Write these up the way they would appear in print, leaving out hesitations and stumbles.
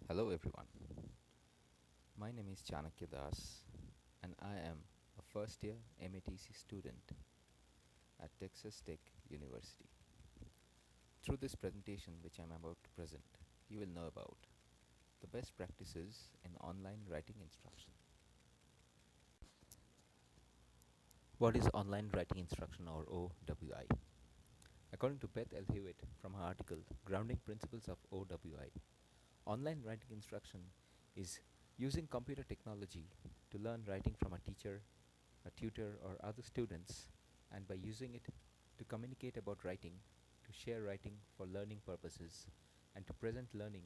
Hello everyone. My name is Chanakya Das and I am a first year MATC student at Texas Tech University. Through this presentation which I am about to present, you will know about the best practices in online writing instruction. What is online writing instruction or OWI? According to Beth L. Hewitt from her article Grounding Principles of OWI, online writing instruction is using computer technology to learn writing from a teacher, a tutor, or other students, and by using it to communicate about writing, to share writing for learning purposes, and to present learning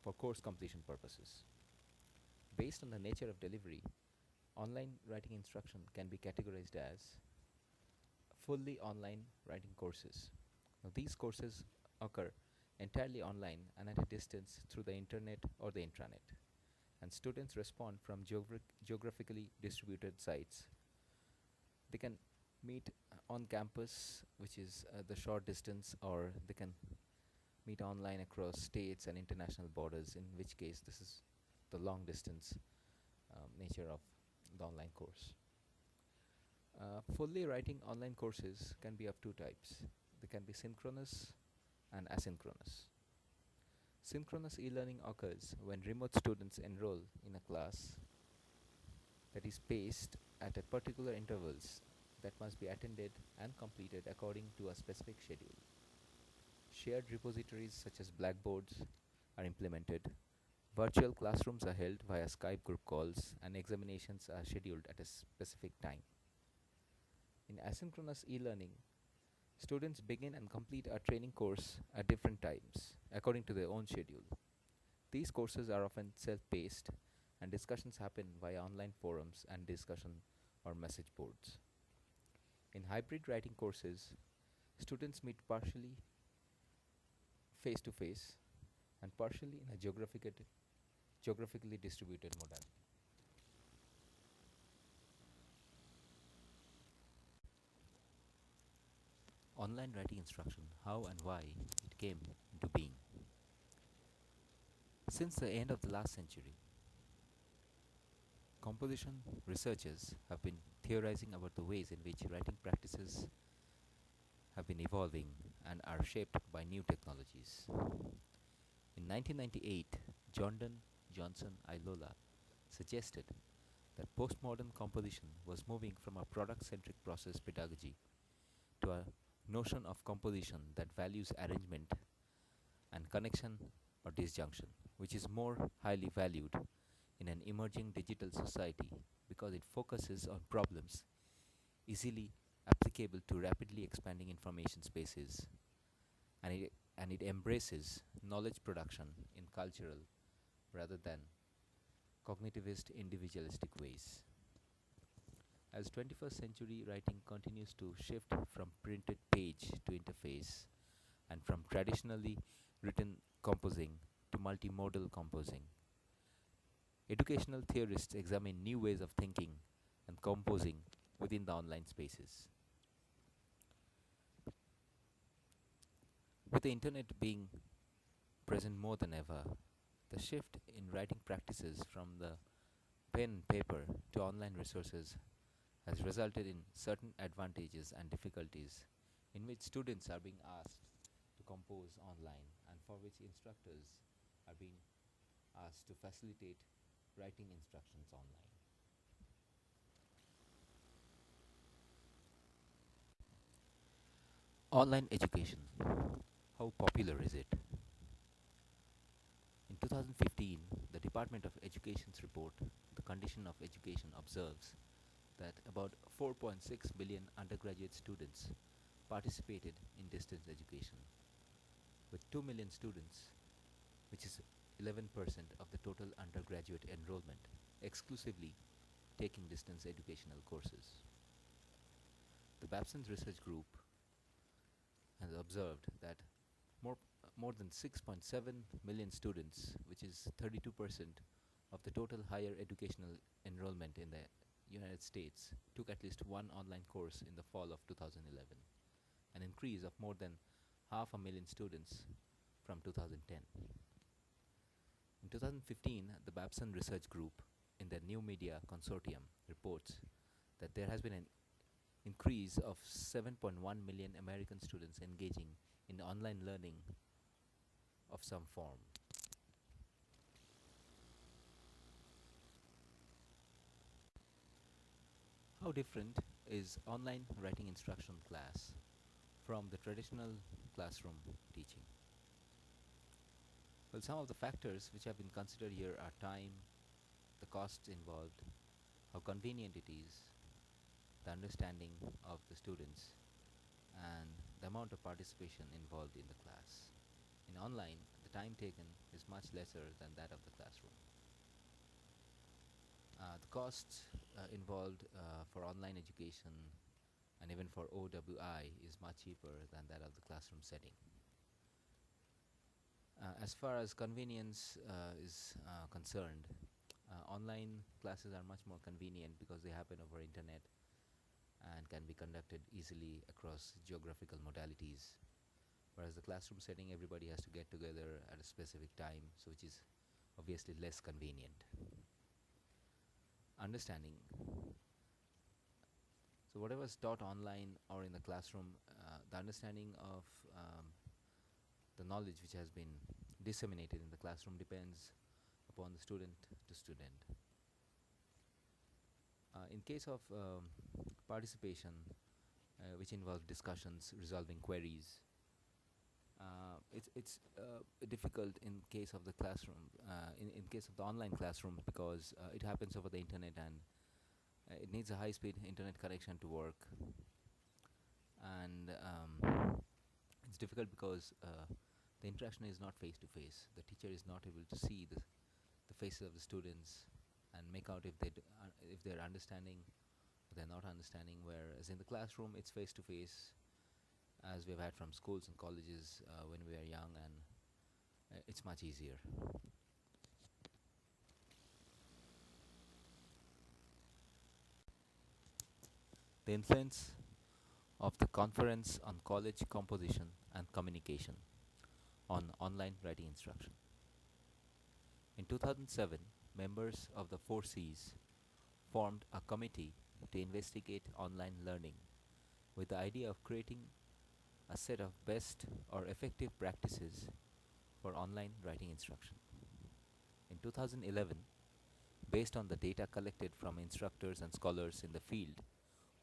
for course completion purposes. Based on the nature of delivery, online writing instruction can be categorized as fully online writing courses. Now, these courses occur entirely online and at a distance through the internet or the intranet, and students respond from geographically distributed sites. They can meet on campus, which is the short distance, or they can meet online across states and international borders, in which case this is the long distance nature of the online course. Fully writing online courses can be of two types. They can be synchronous and asynchronous. Synchronous e-learning occurs when remote students enroll in a class that is paced at a particular intervals that must be attended and completed according to a specific schedule. Shared repositories such as blackboards are implemented. Virtual classrooms are held via Skype group calls and examinations are scheduled at a specific time. In asynchronous e-learning, students begin and complete a training course at different times according to their own schedule. These courses are often self-paced and discussions happen via online forums and discussion or message boards. In hybrid writing courses, students meet partially face to face and partially in a geographically distributed modality. Online writing instruction, how and why it came into being. Since the end of the last century, composition researchers have been theorizing about the ways in which writing practices have been evolving and are shaped by new technologies. In 1998, Jordan Johnson Ilola suggested that postmodern composition was moving from a product-centric process pedagogy to a notion of composition that values arrangement and connection or disjunction, which is more highly valued in an emerging digital society because it focuses on problems easily applicable to rapidly expanding information spaces, and it embraces knowledge production in cultural rather than cognitivist individualistic ways. As 21st century writing continues to shift from printed page to interface and from traditionally written composing to multimodal composing, educational theorists examine new ways of thinking and composing within the online spaces. With the internet being present more than ever, the shift in writing practices from the pen and paper to online resources has resulted in certain advantages and difficulties in which students are being asked to compose online and for which instructors are being asked to facilitate writing instructions online. Online education. How popular is it? In 2015, the Department of Education's report, The Condition of Education, observes that about 4.6 million undergraduate students participated in distance education, with 2 million students, which is 11% of the total undergraduate enrollment, exclusively taking distance educational courses. The Babson's Research Group has observed that more, more than 6.7 million students, which is 32% of the total higher educational enrollment in the United States, took at least one online course in the fall of 2011, an increase of more than half a million students from 2010. In 2015, the Babson Research Group, in their New Media Consortium, reports that there has been an increase of 7.1 million American students engaging in online learning of some form. How different is online writing instruction class from the traditional classroom teaching? Well, some of the factors which have been considered here are time, the costs involved, how convenient it is, the understanding of the students, and the amount of participation involved in the class. In online, the time taken is much lesser than that of the classroom. The costs involved for online education and even for OWI is much cheaper than that of the classroom setting. As far as convenience is concerned, online classes are much more convenient because they happen over internet and can be conducted easily across geographical modalities, whereas the classroom setting, everybody has to get together at a specific time, so which is obviously less convenient. Understanding. So whatever is taught online or in the classroom, the understanding of the knowledge which has been disseminated in the classroom depends upon the student to student. In case of participation, which involves discussions, resolving queries, it's difficult in case of the classroom, in case of the online classroom, because it happens over the internet and it needs a high-speed internet connection to work, and it's difficult because the interaction is not face-to-face. The teacher is not able to see the faces of the students and make out if if they're understanding or they're not understanding, whereas in the classroom it's face-to-face, as we've had from schools and colleges when we were young, and it's much easier. The influence of the Conference on College Composition and Communication on online writing instruction. In 2007, members of the 4Cs formed a committee to investigate online learning with the idea of creating a set of best or effective practices for online writing instruction. In 2011, based on the data collected from instructors and scholars in the field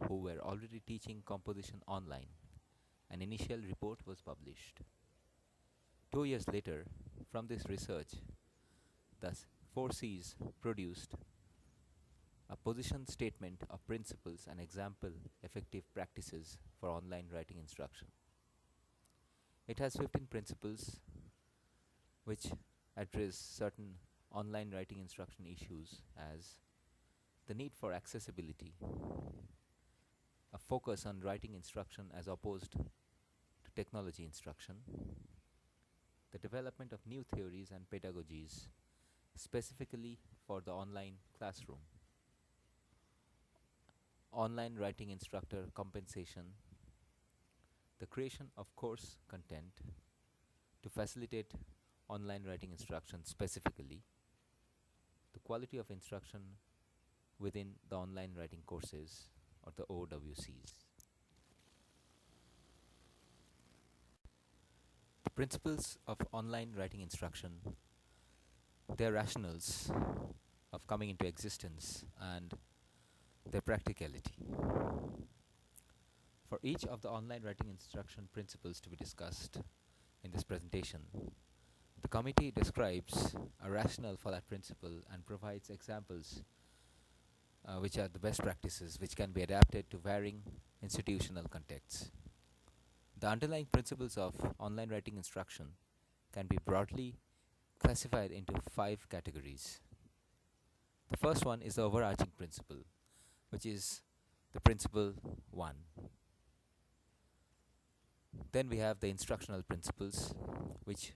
who were already teaching composition online, an initial report was published. 2 years later, from this research, the 4Cs produced a position statement of principles and example effective practices for online writing instruction. It has 15 principles which address certain online writing instruction issues, as the need for accessibility, a focus on writing instruction as opposed to technology instruction, the development of new theories and pedagogies specifically for the online classroom, online writing instructor compensation, the creation of course content to facilitate online writing instruction specifically, the quality of instruction within the online writing courses, or the OWCs. The principles of online writing instruction, their rationales of coming into existence, and their practicality. For each of the online writing instruction principles to be discussed in this presentation, the committee describes a rationale for that principle and provides examples which are the best practices which can be adapted to varying institutional contexts. The underlying principles of online writing instruction can be broadly classified into 5 categories. The first one is the overarching principle, which is the principle 1. Then we have the instructional principles, which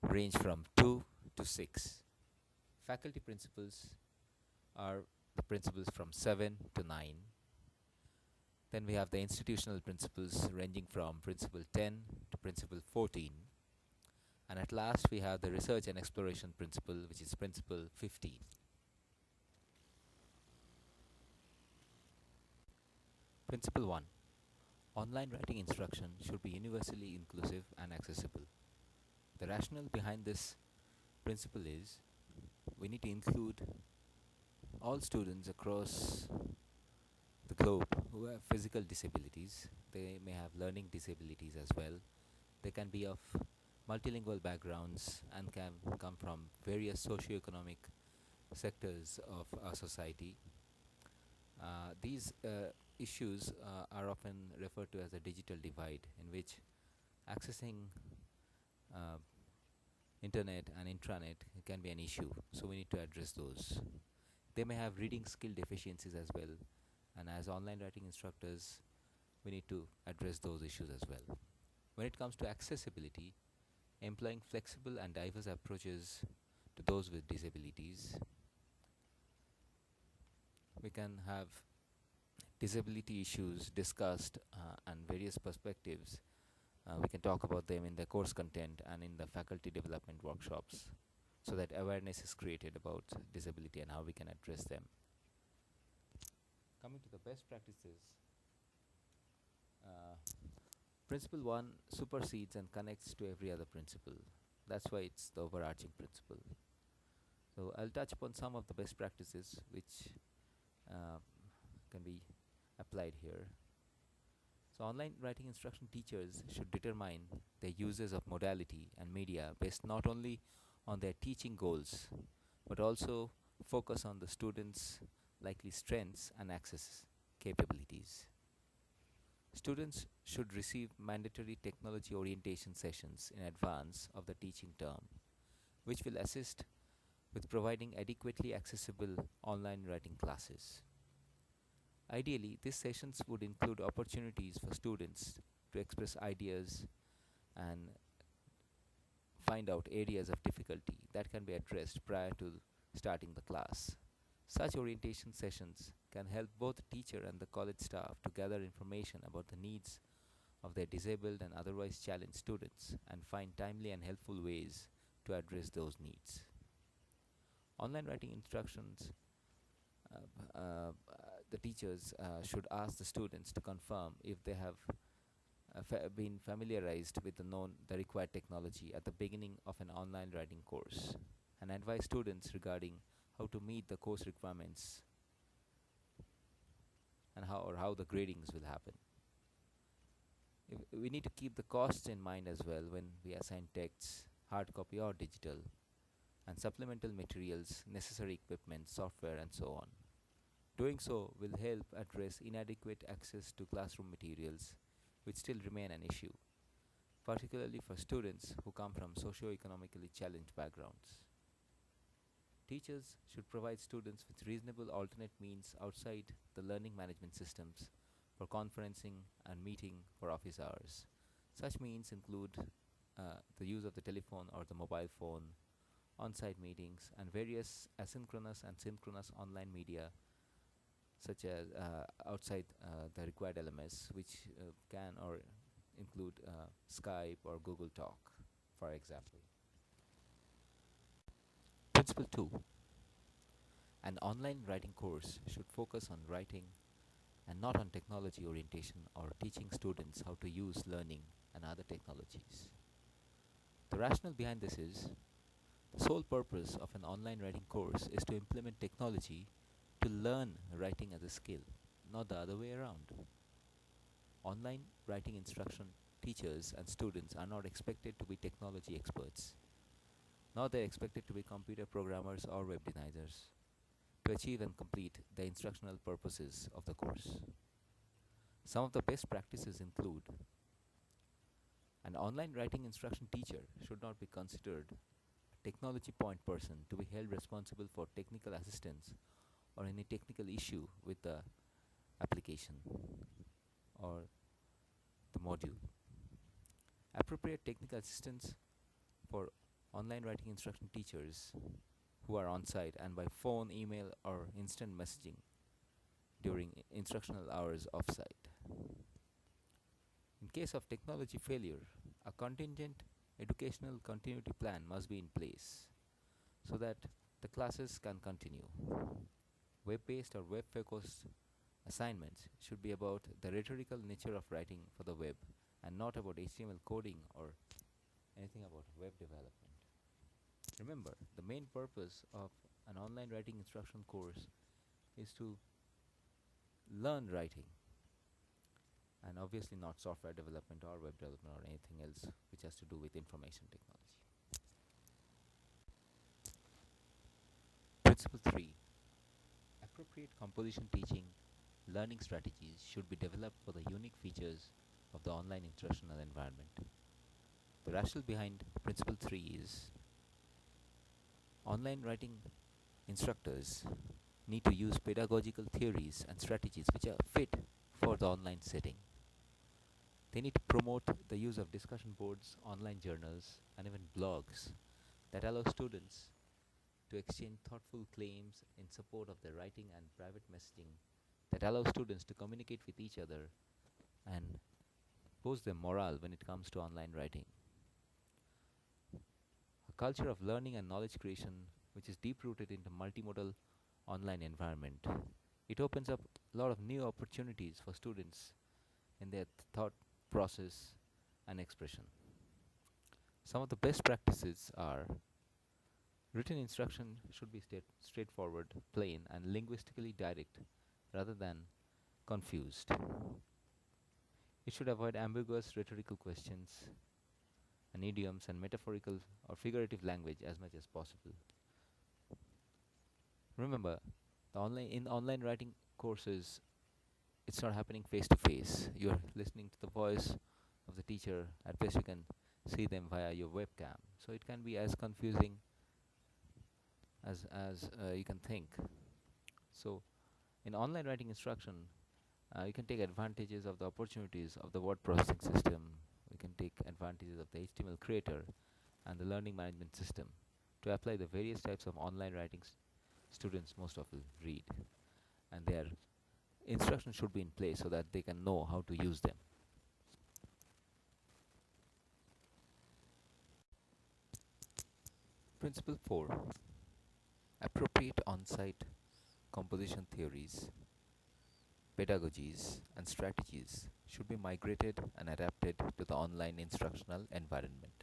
range from 2 to 6. Faculty principles are the principles from 7 to 9. Then we have the institutional principles ranging from principle 10 to principle 14. And at last, we have the research and exploration principle, which is principle 15. Principle 1. Online writing instruction should be universally inclusive and accessible. The rationale behind this principle is we need to include all students across the globe who have physical disabilities. They may have learning disabilities as well. They can be of multilingual backgrounds and can come from various socioeconomic sectors of our society. These issues are often referred to as a digital divide, in which accessing uh, internet and intranet can be an issue, so we need to address those. They may have reading skill deficiencies as well, and as online writing instructors, we need to address those issues as well. When it comes to accessibility, employing flexible and diverse approaches to those with disabilities, we can have disability issues discussed and various perspectives. We can talk about them in the course content and in the faculty development workshops, so that awareness is created about disability and how we can address them. Coming to the best practices, principle 1 supersedes and connects to every other principle. That's why it's the overarching principle. So I'll touch upon some of the best practices which can be applied here. So online writing instruction teachers should determine their uses of modality and media based not only on their teaching goals, but also focus on the students' likely strengths and access capabilities. Students should receive mandatory technology orientation sessions in advance of the teaching term, which will assist with providing adequately accessible online writing classes. Ideally, these sessions would include opportunities for students to express ideas and find out areas of difficulty that can be addressed prior to starting the class. Such orientation sessions can help both the teacher and the college staff to gather information about the needs of their disabled and otherwise challenged students and find timely and helpful ways to address those needs. Online writing instructions, the teachers should ask the students to confirm if they have been familiarized with the required technology at the beginning of an online writing course, and advise students regarding how to meet the course requirements and how the gradings will happen. We need to keep the costs in mind as well when we assign texts, hard copy or digital, and supplemental materials, necessary equipment, software, and so on. Doing so will help address inadequate access to classroom materials, which still remain an issue, particularly for students who come from socio-economically challenged backgrounds. Teachers should provide students with reasonable alternate means outside the learning management systems for conferencing and meeting for office hours. Such means include the use of the telephone or the mobile phone, on-site meetings, and various asynchronous and synchronous online media, such as outside the required LMS, which can or include Skype or Google Talk, for example. Principle 2. An online writing course should focus on writing and not on technology orientation or teaching students how to use learning and other technologies. The rationale behind this is the sole purpose of an online writing course is to implement technology to learn writing as a skill, not the other way around. Online writing instruction teachers and students are not expected to be technology experts, nor they are expected to be computer programmers or web designers to achieve and complete the instructional purposes of the course. Some of the best practices include: an online writing instruction teacher should not be considered a technology point person to be held responsible for technical assistance or any technical issue with the application or the module. Appropriate technical assistance for online writing instruction teachers who are on site and by phone, email, or instant messaging during instructional hours off-site. In case of technology failure, a contingent educational continuity plan must be in place so that the classes can continue. Web based or web focused assignments should be about the rhetorical nature of writing for the web and not about HTML coding or anything about web development. Remember, the main purpose of an online writing instruction course is to learn writing, and obviously not software development or web development or anything else which has to do with information technology. Principle 3: appropriate composition teaching learning strategies should be developed for the unique features of the online instructional environment. The rationale behind Principle 3 is online writing instructors need to use pedagogical theories and strategies which are fit for the online setting. They need to promote the use of discussion boards, online journals, and even blogs that allow students to exchange thoughtful claims in support of their writing and private messaging that allow students to communicate with each other and boost their morale when it comes to online writing. A culture of learning and knowledge creation which is deep rooted in the multimodal online environment. It opens up a lot of new opportunities for students in their thought process and expression. Some of the best practices are written instruction should be straightforward, plain, and linguistically direct rather than confused. It should avoid ambiguous rhetorical questions and idioms and metaphorical or figurative language as much as possible. Remember, in online writing courses, it's not happening face to face. You're listening to the voice of the teacher. At best, you can see them via your webcam. So it can be as confusing as you can think. So, in online writing instruction, you can take advantages of the opportunities of the word processing system. We can take advantages of the HTML creator and the learning management system to apply the various types of online writing students most often read, and their instructions should be in place so that they can know how to use them. Principle 4: appropriate on-site composition theories, pedagogies, and strategies should be migrated and adapted to the online instructional environment.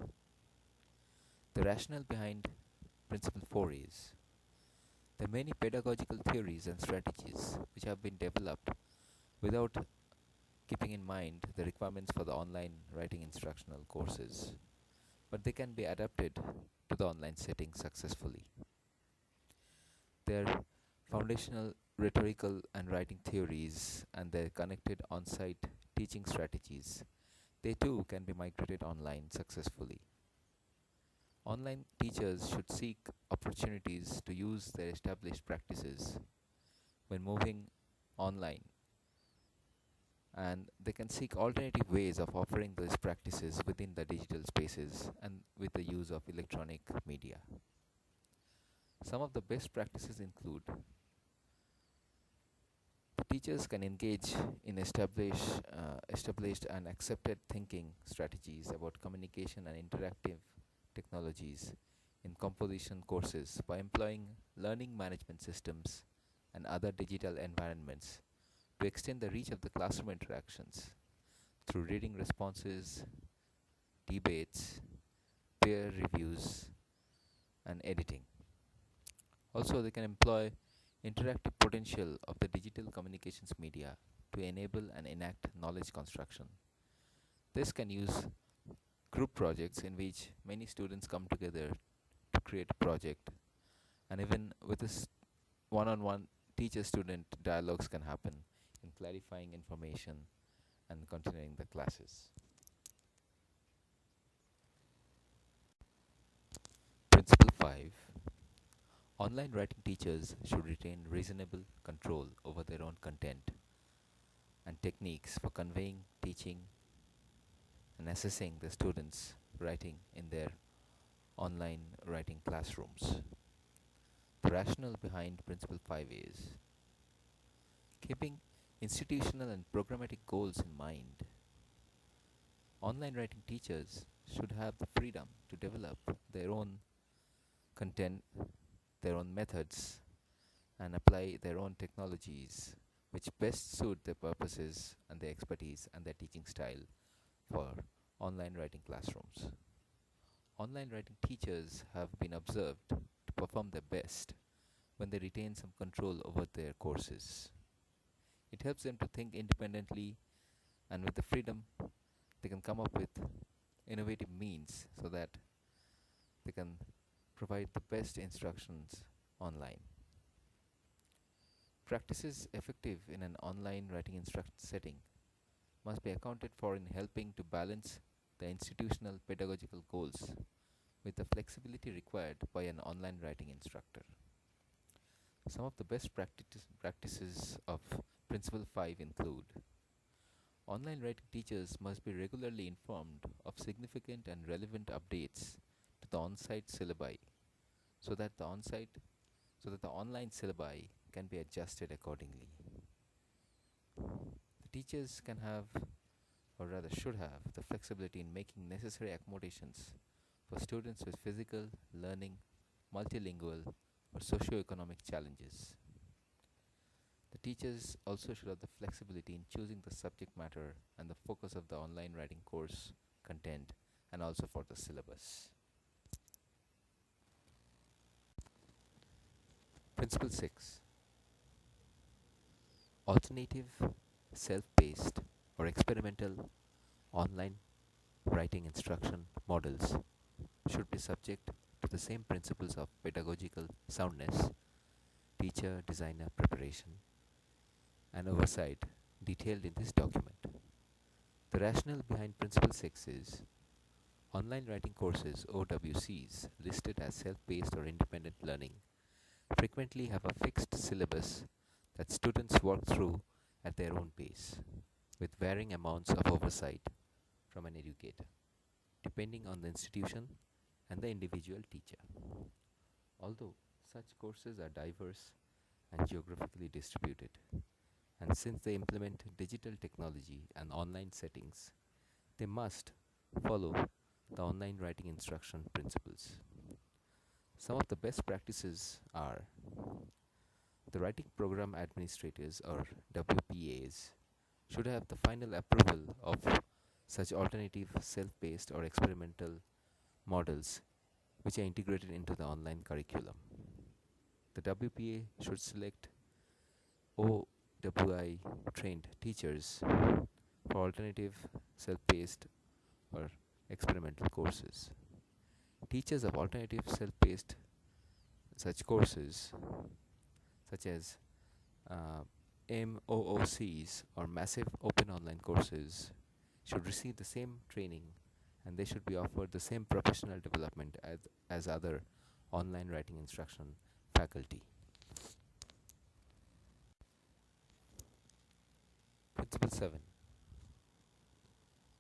The rationale behind Principle 4 is there are many pedagogical theories and strategies which have been developed without keeping in mind the requirements for the online writing instructional courses, but they can be adapted to the online setting successfully. Their foundational rhetorical and writing theories and their connected on-site teaching strategies, they too can be migrated online successfully. Online teachers should seek opportunities to use their established practices when moving online, and they can seek alternative ways of offering those practices within the digital spaces and with the use of electronic media. Some of the best practices include teachers can engage in established and accepted thinking strategies about communication and interactive technologies in composition courses by employing learning management systems and other digital environments to extend the reach of the classroom interactions through reading responses, debates, peer reviews, and editing. Also, they can employ interactive potential of the digital communications media to enable and enact knowledge construction. This can use group projects in which many students come together to create a project, and even with this one-on-one teacher-student dialogues can happen in clarifying information and continuing the classes. Principle 5: online writing teachers should retain reasonable control over their own content and techniques for conveying, teaching, and assessing the students' writing in their online writing classrooms. The rationale behind Principle 5 is keeping institutional and programmatic goals in mind. Online writing teachers should have the freedom to develop their own content, their own methods, and apply their own technologies which best suit their purposes and their expertise and their teaching style for online writing classrooms. Online writing teachers have been observed to perform their best when they retain some control over their courses. It helps them to think independently, and with the freedom, they can come up with innovative means so that they can provide the best instructions online. Practices effective in an online writing instruction setting must be accounted for in helping to balance the institutional pedagogical goals with the flexibility required by an online writing instructor. Some of the best practices of Principle 5 include: online writing teachers must be regularly informed of significant and relevant updates to the on-site syllabi so that the online syllabi can be adjusted accordingly. The teachers can have, or rather should have, the flexibility in making necessary accommodations for students with physical, learning, multilingual, or socio-economic challenges. The teachers also should have the flexibility in choosing the subject matter and the focus of the online writing course content, and also for the syllabus. Principle 6: alternative, self-paced, or experimental online writing instruction models should be subject to the same principles of pedagogical soundness, teacher designer preparation, and oversight detailed in this document. The rationale behind Principle 6 is: online writing courses OWCs listed as self-paced or independent learning frequently have a fixed syllabus that students work through at their own pace, with varying amounts of oversight from an educator, depending on the institution and the individual teacher. Although such courses are diverse and geographically distributed, and since they implement digital technology and online settings, they must follow the online writing instruction principles. Some of the best practices are: the writing program administrators, or WPAs, should have the final approval of such alternative, self-paced, or experimental models which are integrated into the online curriculum. The WPA should select OWI trained teachers for alternative, self-paced, or experimental courses. Teachers of alternative, self-paced such courses, such as MOOCs or massive open online courses, should receive the same training, and they should be offered the same professional development as other online writing instruction faculty. Principle 7: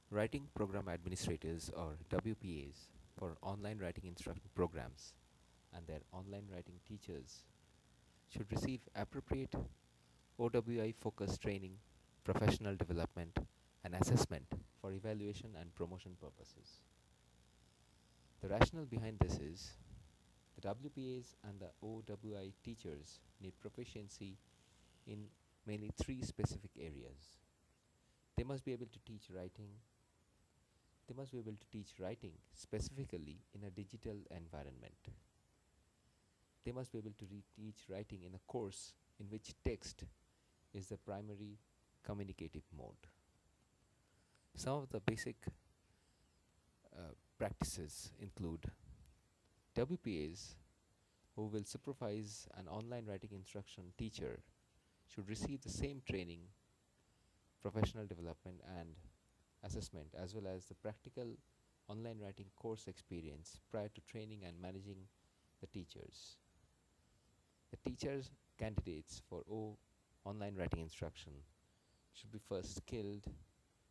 writing program administrators, or WPAs, for online writing instruction programs and their online writing teachers should receive appropriate OWI focused training, professional development, and assessment for evaluation and promotion purposes. The rationale behind this is: the WPAs and the OWI teachers need proficiency in mainly three specific areas. They must be able to teach writing. They must be able to teach writing specifically in a digital environment. They must be able to teach writing in a course in which text is the primary communicative mode. Some of the basic practices include: WPAs who will supervise an online writing instruction teacher should receive the same training, professional development, and assessment, as well as the practical online writing course experience prior to training and managing the teachers. The teachers candidates for online writing instruction should be first skilled,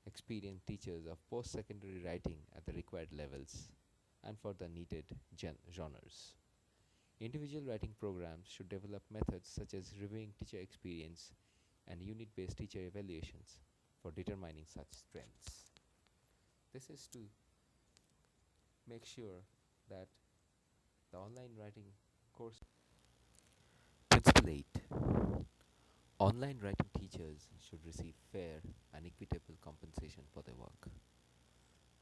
experienced teachers of post-secondary writing at the required levels and for the needed genres. Individual writing programs should develop methods such as reviewing teacher experience and unit-based teacher evaluations for determining such strengths. This is to make sure that the online writing course. Principle 8. Online writing teachers should receive fair and equitable compensation for their work.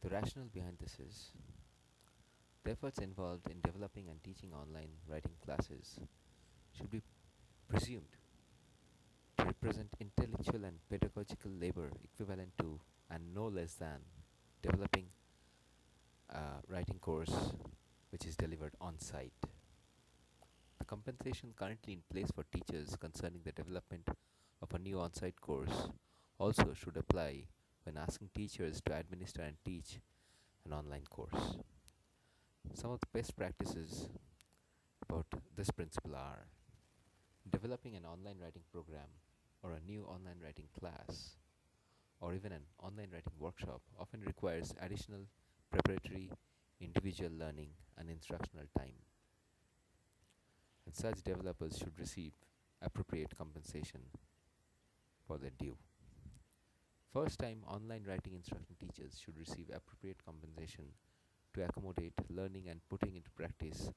The rationale behind this is the efforts involved in developing and teaching online writing classes should be presumed to represent intellectual and pedagogical labor equivalent to and no less than developing a writing course which is delivered on site. The compensation currently in place for teachers concerning the development of a new on site course also should apply when asking teachers to administer and teach an online course. Some of the best practices about this principle are developing an online writing program or a new online writing class or even an online writing workshop often requires additional preparatory individual learning and instructional time, and such developers should receive appropriate compensation for their due. First time online writing instruction teachers should receive appropriate compensation to accommodate learning and putting into practice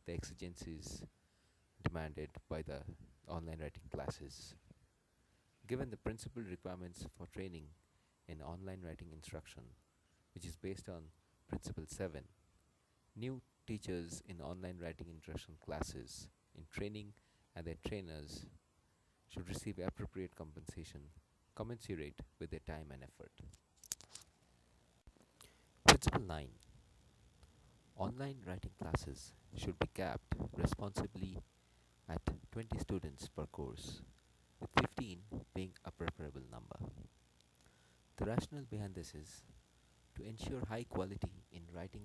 the exigencies demanded by the online writing classes. Given the principal requirements for training in online writing instruction, which is based on Principle 7, new teachers in online writing instruction classes in training and their trainers should receive appropriate compensation commensurate with their time and effort. Principle 9. Online writing classes should be capped responsibly at 20 students per course, with 15 being a preferable number. The rationale behind this is to ensure high quality in writing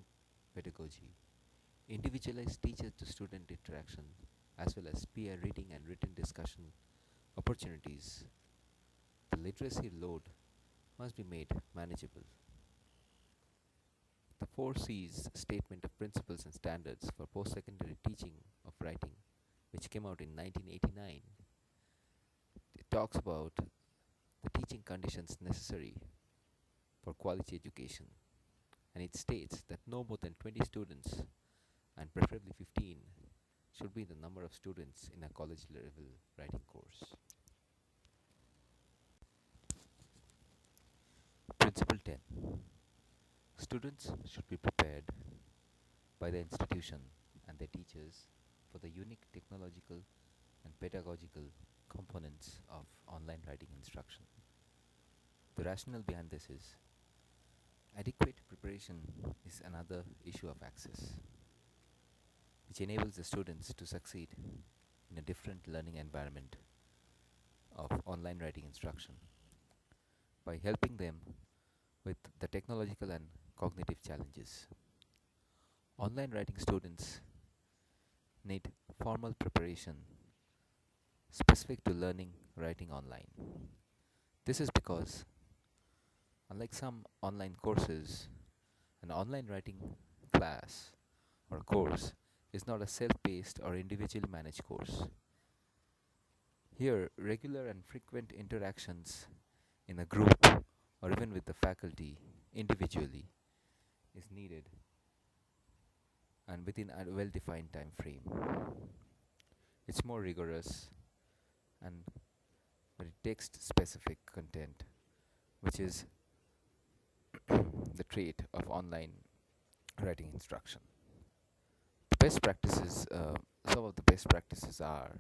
pedagogy, individualized teacher to student interaction, as well as peer reading and written discussion opportunities. The literacy load must be made manageable. The 4C's Statement of Principles and Standards for Post-Secondary Teaching of Writing, which came out in 1989, it talks about the teaching conditions necessary for quality education, and it states that no more than 20 students, and preferably 15, should be the number of students in a college level writing course. Principle 10. Students should be prepared by the institution and their teachers for the unique technological and pedagogical components of online writing instruction. The rationale behind this is adequate preparation is another issue of access, which enables the students to succeed in a different learning environment of online writing instruction by helping them with the technological and cognitive challenges. Online writing students need formal preparation specific to learning writing online. This is because, unlike some online courses, an online writing class or course is not a self-paced or individually managed course. Here, regular and frequent interactions in a group or even with the faculty individually is needed and within a well-defined time frame. It's more rigorous and very text-specific content, which is the trait of online writing instruction. The best practices, some of the best practices are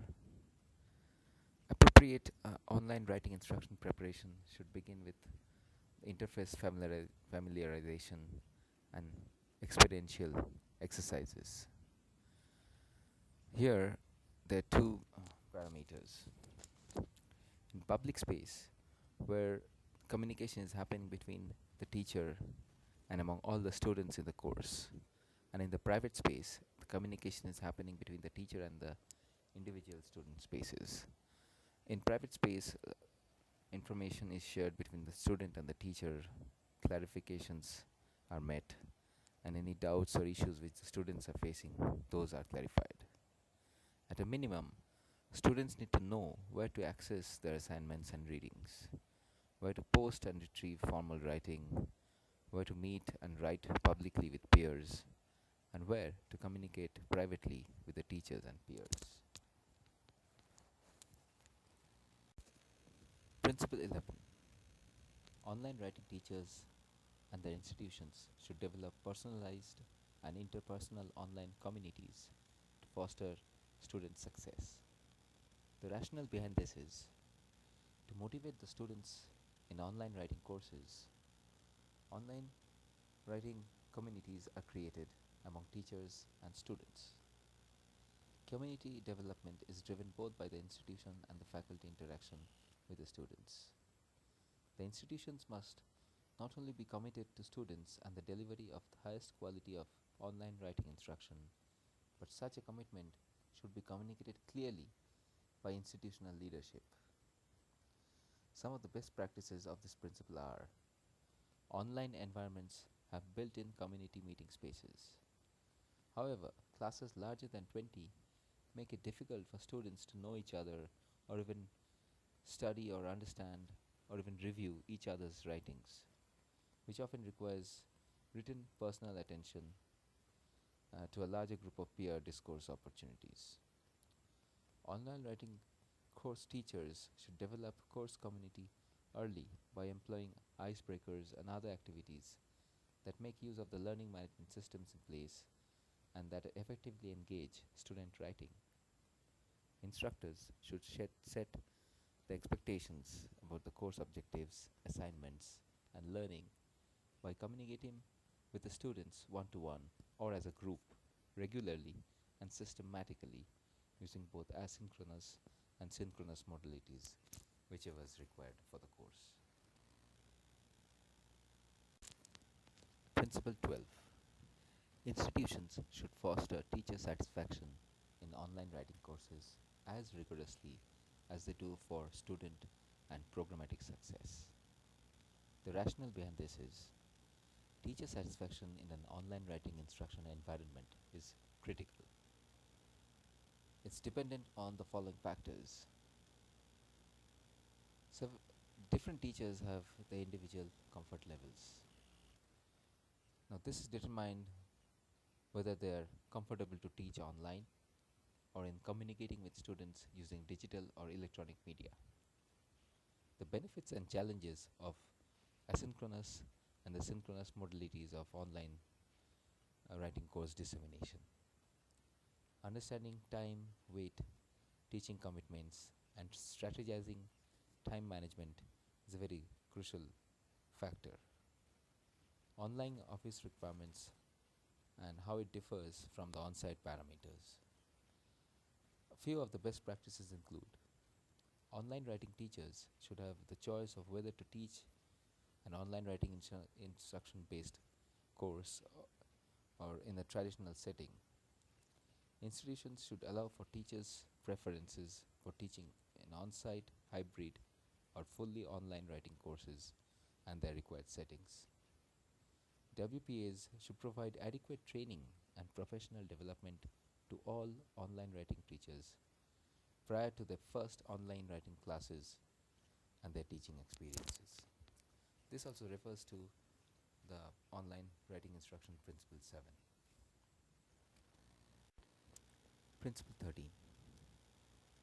appropriate online writing instruction preparation should begin with interface familiarization and experiential exercises. Here, there are two parameters. In public space, where communication is happening between the teacher and among all the students in the course, and in the private space, the communication is happening between the teacher and the individual student spaces. In private space, information is shared between the student and the teacher, clarifications are met, and any doubts or issues which the students are facing, those are clarified. At a minimum, students need to know where to access their assignments and readings, where to post and retrieve formal writing, where to meet and write publicly with peers, and where to communicate privately with the teachers and peers. Principle 11. Online writing teachers and their institutions should develop personalized and interpersonal online communities to foster student success. The rationale behind this is to motivate the students in online writing courses. Online writing communities are created among teachers and students. Community development is driven both by the institution and the faculty interaction with the students. The institutions must not only be committed to students and the delivery of the highest quality of online writing instruction, but such a commitment should be communicated clearly by institutional leadership. Some of the best practices of this principle are: online environments have built-in community meeting spaces. However, classes larger than 20 make it difficult for students to know each other or even study or understand or even review each other's writings, which often requires written personal attention to a larger group of peer discourse opportunities. Online writing course teachers should develop course community early by employing icebreakers and other activities that make use of the learning management systems in place and that effectively engage student writing. Instructors should set the expectations about the course objectives, assignments, and learning by communicating with the students one to one or as a group regularly and systematically using both asynchronous and synchronous modalities, whichever is required for the course. Principle 12. Institutions should foster teacher satisfaction in online writing courses as rigorously as they do for student and programmatic success. The rationale behind this is teacher satisfaction in an online writing instruction environment is critical. It's dependent on the following factors. So, different teachers have their individual comfort levels. Now, this is determined whether they are comfortable to teach online or in communicating with students using digital or electronic media. The benefits and challenges of asynchronous and the synchronous modalities of online writing course dissemination. Understanding time, weight, teaching commitments, and strategizing time management is a very crucial factor. Online office requirements and how it differs from the on-site parameters. A few of the best practices include: online writing teachers should have the choice of whether to teach an online writing instruction-based course or in a traditional setting. Institutions should allow for teachers' preferences for teaching in on-site, hybrid, or fully online writing courses and their required settings. WPAs should provide adequate training and professional development to all online writing teachers prior to their first online writing classes and their teaching experiences. This also refers to the online writing instruction principle 7. Principle 13.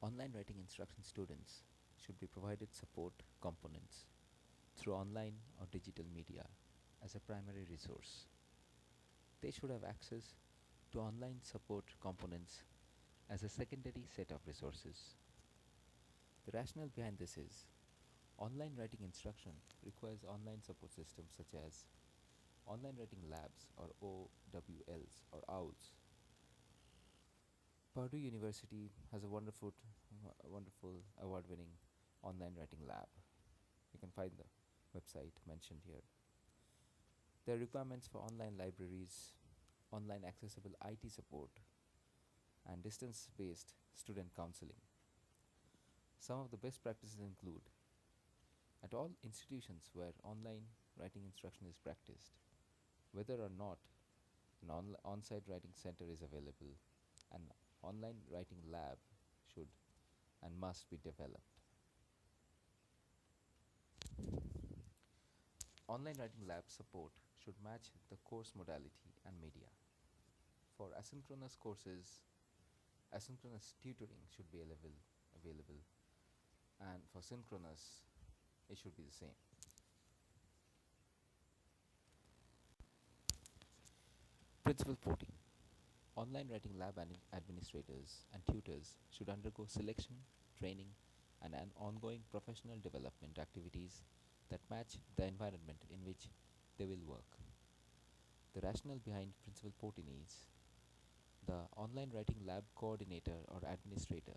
Online writing instruction students should be provided support components through online or digital media as a primary resource. They should have access to online support components as a secondary set of resources. The rationale behind this is online writing instruction requires online support systems such as online writing labs or OWLs or OWLs. Purdue University has a wonderful award-winning online writing lab. You can find the website mentioned here. There are requirements for online libraries, online accessible IT support, and distance-based student counseling. Some of the best practices include: at all institutions where online writing instruction is practiced, whether or not an on-site writing center is available, an online writing lab should and must be developed. Online writing lab support should match the course modality and media. For asynchronous courses, asynchronous tutoring should be available, and for synchronous, it should be the same. Principle 14. Online writing lab administrators and tutors should undergo selection, training, and an ongoing professional development activities that match the environment in which they will work. The rationale behind Principle 14 is the online writing lab coordinator or administrator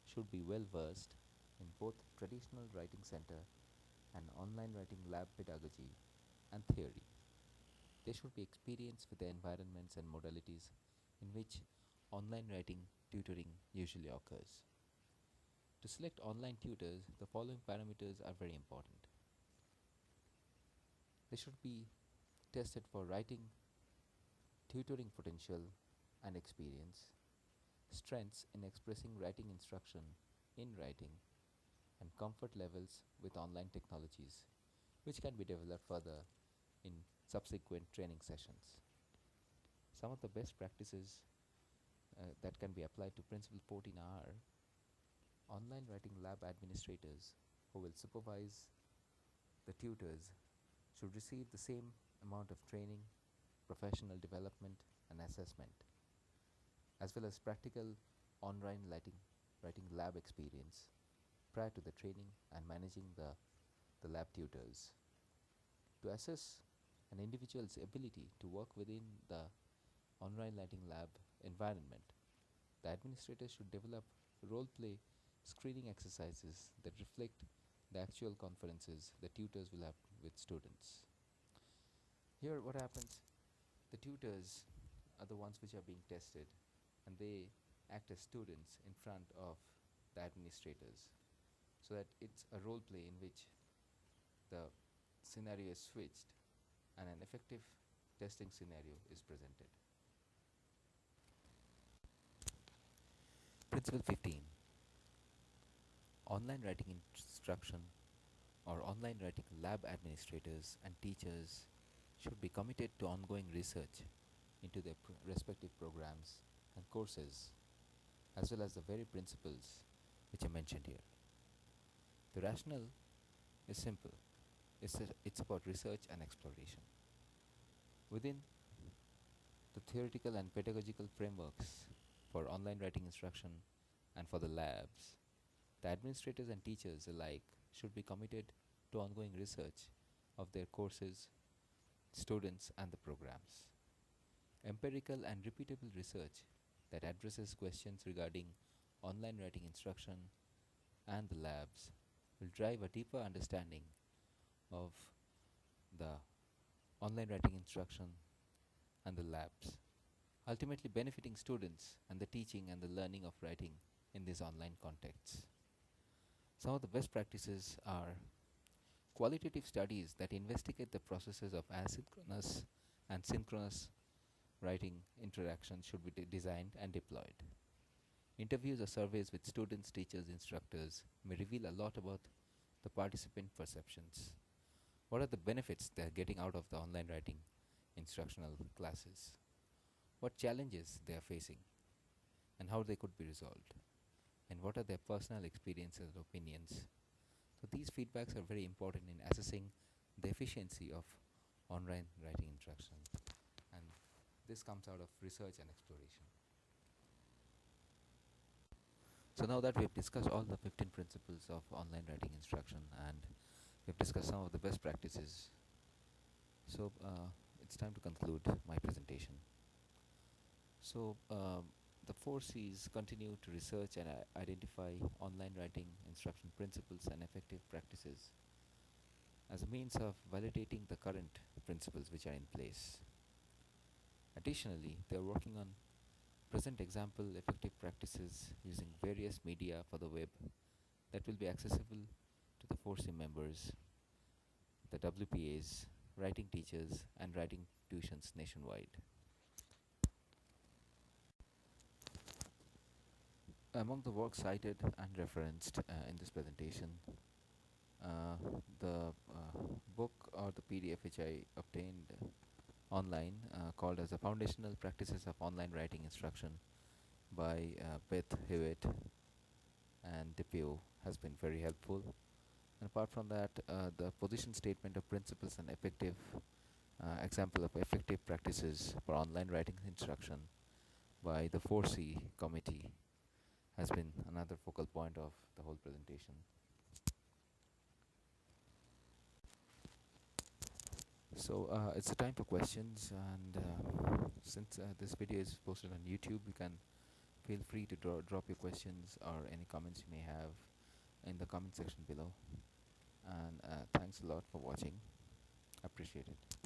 should be well versed in both traditional writing center and online writing lab pedagogy and theory. They should be experienced with the environments and modalities in which online writing tutoring usually occurs. To select online tutors, the following parameters are very important. They should be tested for writing, tutoring potential and experience, strengths in expressing writing instruction in writing, and comfort levels with online technologies, which can be developed further in subsequent training sessions. Some of the best practices that can be applied to Principle 14 are online writing lab administrators who will supervise the tutors should receive the same amount of training, professional development, and assessment, as well as practical online writing lab experience prior to the training and managing the lab tutors. To assess an individual's ability to work within the online writing lab environment, the administrator should develop role play screening exercises that reflect the actual conferences the tutors will have with students. Here, what happens? The tutors are the ones which are being tested, and they act as students in front of the administrators, so that it's a role play in which the scenario is switched and an effective testing scenario is presented. Principle 15. Online writing instruction or online writing lab administrators and teachers should be committed to ongoing research into their respective programs and courses, as well as the very principles which are mentioned here. The rationale is simple. It's about research and exploration. Within the theoretical and pedagogical frameworks for online writing instruction and for the labs, the administrators and teachers alike should be committed to ongoing research of their courses, students, and the programs. Empirical and repeatable research that addresses questions regarding online writing instruction and the labs will drive a deeper understanding of the online writing instruction and the labs, ultimately benefiting students and the teaching and the learning of writing in these online contexts. Some of the best practices are qualitative studies that investigate the processes of asynchronous and synchronous writing interaction should be designed and deployed. Interviews or surveys with students, teachers, instructors may reveal a lot about the participant perceptions. What are the benefits they are getting out of the online writing instructional classes? What challenges they are facing and how they could be resolved? And what are their personal experiences and opinions? So these feedbacks are very important in assessing the efficiency of online writing instruction, and this comes out of research and exploration. So now that we've discussed all the 15 principles of online writing instruction and we've discussed some of the best practices, so it's time to conclude my presentation. So the 4 C's continue to research and identify online writing instruction principles and effective practices as a means of validating the current principles which are in place. Additionally, they are working on present example effective practices using various media for the web that will be accessible to the 4C members, the WPAs, writing teachers, and writing tuitions nationwide. Among the works cited and referenced in this presentation, the book or the PDF which I obtained online called as the Foundational Practices of Online Writing Instruction by Beth Hewitt and DePio has been very helpful. And apart from that, the position statement of principles and effective example of effective practices for online writing instruction by the 4C committee has been another focal point of the whole presentation. So it's a time for questions, and since this video is posted on YouTube, you can feel free to drop your questions or any comments you may have in the comment section below. And thanks a lot for watching. Appreciate it.